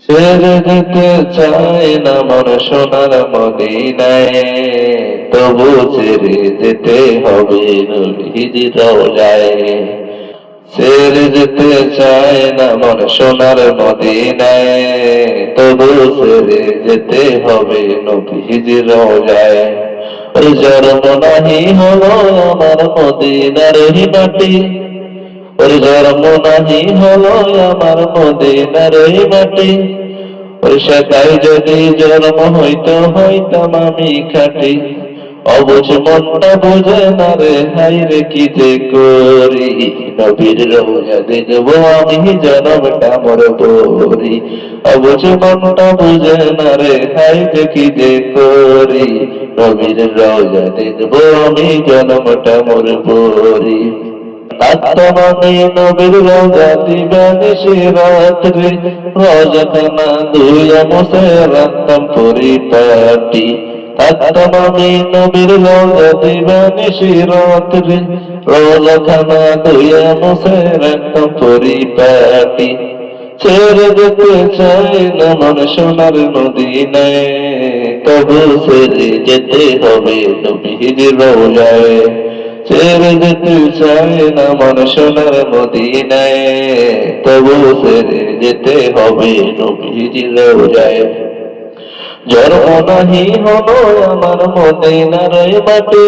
ছেড়ে যেতে চায় না মন সোনার মদিনায়, তবু ছেড়ে যেতে হবে নবীর রওজায়। ছেড়ে যেতে চায় না মন সোনার মদিনায়, তবু ছেড়ে যেতে হবে নবীর রওজায়। ওই জন্ম নাহি হলো আমার মদিনার মাটি, ওই জন্ম নাহি হলো আমার মদিনার মাটি। ওই সেটাই যদি জন্ম হইতো হইতাম আমি খাঁটি। অবুঝ মনটা বুঝে না রে, হাই রে কি যে করি। নবীর রওজা দেখবো আমি জনমটা মোর পরি। অবুঝ মনটা বুঝে না রে, হাই রে কি যে করি। নবীর রওজা দেখবো আমি জনমটা মোর পরি। আত্মমনে নবীর রওজা দিবেন শিরাত্রে, রওজাখানা ধুইয়া মুছে রাখতাম পরিপাটি। আত্মমনে নবীর রওজা দিবেন শিরাত্রে, রওজাখানা ধুইয়া মুছে রাখতাম পরিপাটি। ছেড়ে যেতে চাই না মন সোনার মদিনায়, তবু ছেড়ে যেতে হবে নবীর রওজায়। ছেড়ে যেতে চায় না মন সোনার মদিনায়, তবু ছেড়ে যেতে হবে নবীর রওজায়। জন্ম নাহি হলো আমার মদিনার মাটি,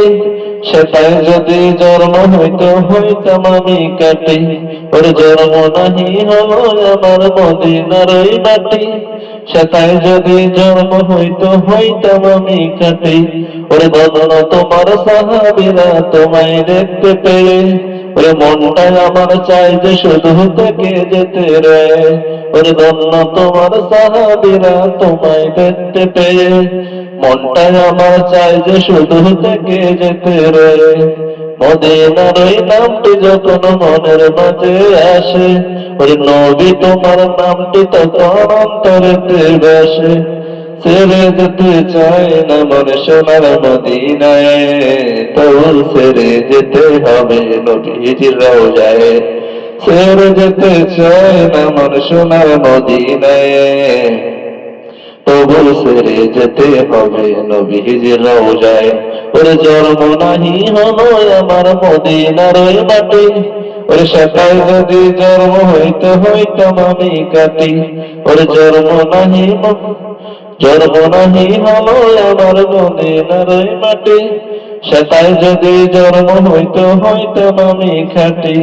সেটাই যদি জন্ম হইতো হইতাম আমি কাটি। ওরে জন্ম নাহি হলো আমার মদিনার মাটি, সেটাই যদি জন্ম হইতো হইতাম আমি কাটি। ওরে বদন তোমার সাহাবীরা তোমায় দেখতে পেয়ে, ওরে মনটাই আমার চাই যে শুধু থেকে যেতে রে। ওরে ধন্য তোমার সাহাবীরা তোমায় দেখতে পেয়ে, মনটাই আমার চাই যে শুধু থেকে যেতে রে। মদিনার ওই নামটি যখন মনের মাঝে আসে, ওই নবী তোমার নামটি তখন অন্তরেতে বসে। ছেড়ে যেতে চায় না মন সোনার মদিনায়, তবু ছেড়ে যেতে হবে নবীর রওজায়। ছেড়ে যেতে চায় না মন সোনার মদিনায়, তবু ছেড়ে যেতে হবে নবীর রওজায়। ওরে জন্ম নাহি হলো আমার মদিনার ওই মাটি, ওরে সেটাই যদি জন্ম হইতে হইতাম আমি কাটি। ওরে জন্ম নাহি হলো আমার মদিনার ওই মাটি, সেটাই যদি জন্ম হইতে হইতাম আমি খাঁটি।